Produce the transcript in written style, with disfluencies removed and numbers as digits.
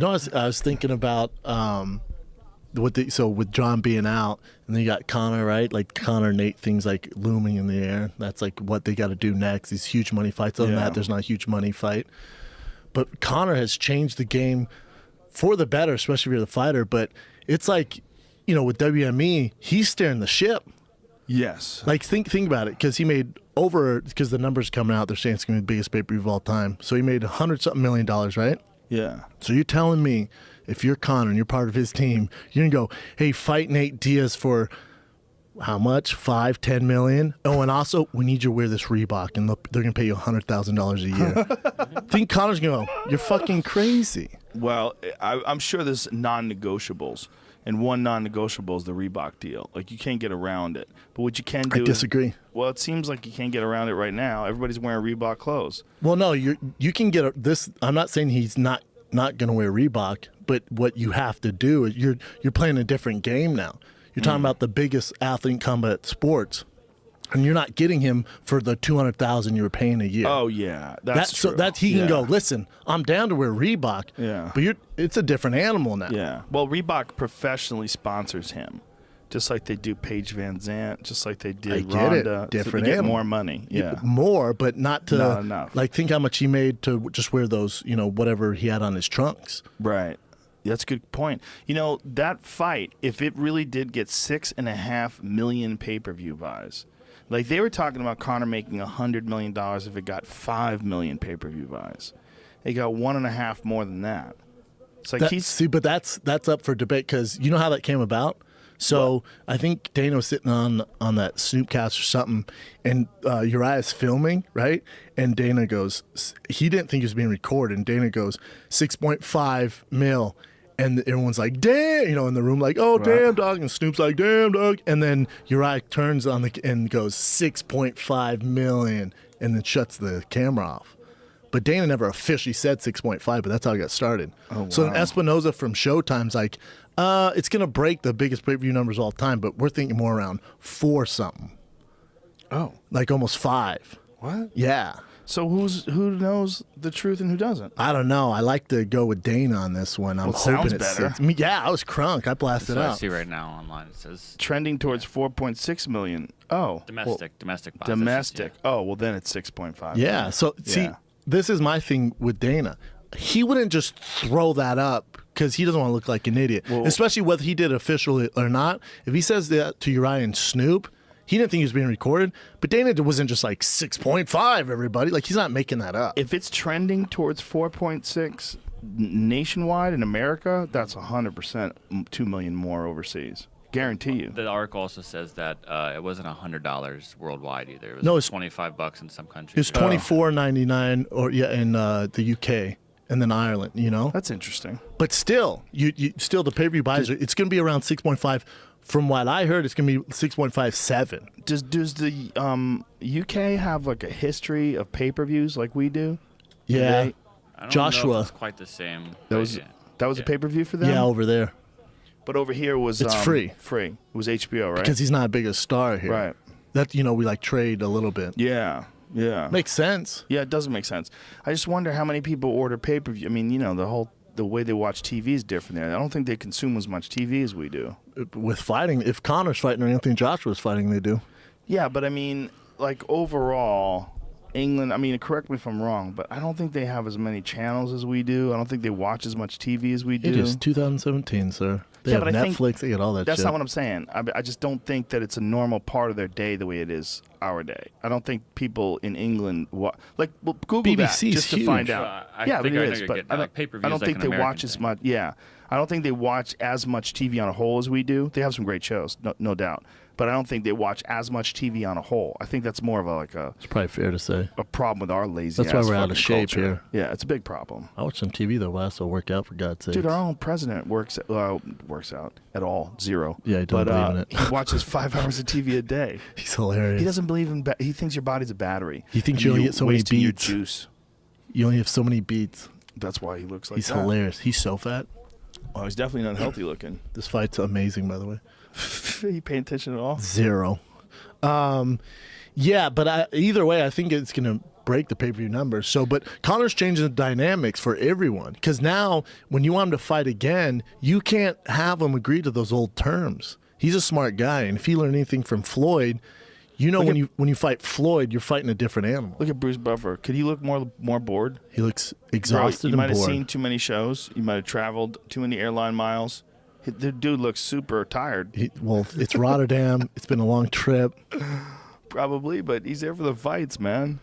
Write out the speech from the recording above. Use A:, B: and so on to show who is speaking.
A: I was thinking about with John being out, and then you got Conor, right? Like Conor, Nate, things like looming in the air. That's like what they got to do next. These huge money fights. Other than that, there's not a huge money fight. But Conor has changed the game for the better, especially if you're the fighter. But it's like, with WME, he's steering the ship.
B: Yes.
A: Like think about it, because he made because the numbers coming out, they're saying it's going to be the biggest pay-per-view of all time. So he made $100-something million, right?
B: Yeah.
A: So you're telling me, if you're Conor and you're part of his team, you're going to go, hey, fight Nate Diaz for how much? $5-10 million? Oh, and also, we need you to wear this Reebok, and they're going to pay you $100,000 a year. Think Conor's going to go, you're fucking crazy.
B: Well, I'm sure there's non-negotiables, and one non-negotiable is the Reebok deal. Like, you can't get around it. But what you can do
A: I disagree.
B: Well, it seems like you can't get around it right now. Everybody's wearing Reebok clothes.
A: Well, no, you can get this. I'm not saying he's not going to wear Reebok, but what you have to do is you're playing a different game now. You're talking about the biggest athlete in combat sports, and you're not getting him for the $200,000 you were paying a year.
B: Oh yeah, that's true.
A: So that he can go, listen, I'm down to wear Reebok.
B: Yeah,
A: but it's a different animal now.
B: Yeah. Well, Reebok professionally sponsors him, just like they do Paige Van Zandt, just like they did Ronda.
A: Different
B: to get
A: animal.
B: more money. Yeah,
A: more, but not
B: enough.
A: Like, think how much he made to just wear those, whatever he had on his trunks.
B: Right. That's a good point. That fight, if it really did get 6.5 million pay-per-view buys, like they were talking about Conor making $100 million if it got 5 million pay-per-view buys. They got 1.5 more than that. It's like
A: but that's up for debate, because you know how that came about? So I think Dana was sitting on that Snoopcast or something, and Uriah's filming, right? And Dana goes, he didn't think he was being recorded, and Dana goes, 6.5 mil. And everyone's like, damn, in the room, like, oh, damn, dog. And Snoop's like, damn, dog. And then Uriah turns on and goes, 6.5 million, and then shuts the camera off. But Dana never officially said 6.5, but that's how it got started. Oh, wow. So then Espinoza from Showtime's like, it's going to break the biggest pay-per-view numbers all time, but we're thinking more around 4-something.
B: Oh.
A: Like almost 5.
B: What?
A: Yeah.
B: So who knows the truth and who doesn't?
A: I don't know. I like to go with Dana on this one. I'm hoping it's better. Yeah, I was crunk. I blasted out.
C: I see right now online. It says
B: trending towards 4.6 million. Oh,
C: domestic buys.
B: Domestic. Oh, well then it's 6.5.
A: Yeah. So see, this is my thing with Dana. He wouldn't just throw that up because he doesn't want to look like an idiot, especially whether he did officially or not. If he says that to Uriah and Snoop, he didn't think he was being recorded, but Dana wasn't just like 6.5, everybody. Like, he's not making that up.
B: If it's trending towards 4.6 nationwide in America, that's 100% 2 million more overseas. Guarantee you.
C: The article also says that it wasn't $100 worldwide either. It was
A: no, it's
C: $25 in some countries.
A: It's $24.99 in the UK and then Ireland.
B: That's interesting.
A: But still, you still the pay-per-view buys. It's going to be around 6.5. From what I heard, it's going to be 6.57.
B: Does the UK have like a history of pay-per-views like we do?
A: Yeah.
C: I don't
A: Joshua.
C: know if it's quite the same.
B: That was a pay-per-view for them?
A: Yeah, over there.
B: But over here was
A: it's free.
B: Free. It was HBO, right?
A: Because he's not big a star here.
B: Right.
A: That we like trade a little bit.
B: Yeah. Yeah.
A: Makes sense.
B: Yeah, it doesn't make sense. I just wonder how many people order pay-per-view. I mean, the way they watch TV is different there. I don't think they consume as much TV as we do.
A: With fighting, if Conor's fighting or Anthony Joshua's fighting, they do.
B: Yeah, but I mean, like overall, England, I mean, correct me if I'm wrong, but I don't think they have as many channels as we do. I don't think they watch as much TV as we do.
A: It is 2017, sir. They have Netflix, they get all that
B: that's
A: shit.
B: Not what I'm saying. I just don't think that it's a normal part of their day the way it is our day. I don't think people in England Google
A: BBC's
B: that just
A: huge.
B: to find out.
C: Yeah,
B: it is, but I don't think they watch as much. Yeah, I don't think they watch as much TV on a whole as we do. They have some great shows, no doubt. But I don't think they watch as much TV on a whole. I think that's more of
A: it's probably fair to say.
B: A problem with our lazy.
A: That's why we're out of shape
B: culture.
A: here.
B: Yeah, it's a big problem.
A: I watch some TV though. I also work out, for God's sake.
B: Dude, our own president works out at all, 0.
A: Yeah, he doesn't believe in it.
B: He watches 5 hours of TV a day.
A: He's hilarious.
B: He doesn't believe in. He thinks your body's a battery.
A: He thinks you only get so many beats.
B: Your juice.
A: You only have so many beats.
B: That's why he looks like
A: He's hilarious. He's so fat.
B: Oh, he's definitely not healthy looking.
A: This fight's amazing, by the way.
B: You paying attention at all?
A: 0. Yeah, but either way, I think it's going to break the pay-per-view numbers. So, but Conor's changing the dynamics for everyone because now when you want him to fight again, you can't have him agree to those old terms. He's a smart guy, and if he learned anything from Floyd, you know, when you fight Floyd, you're fighting a different animal.
B: Look at Bruce Buffer. Could he look more bored?
A: He looks exhausted
B: You
A: and
B: might have
A: bored.
B: seen too many shows. You might have traveled too many airline miles. The dude looks super tired.
A: Well, it's Rotterdam. It's been a long trip.
B: Probably, but he's there for the fights, man.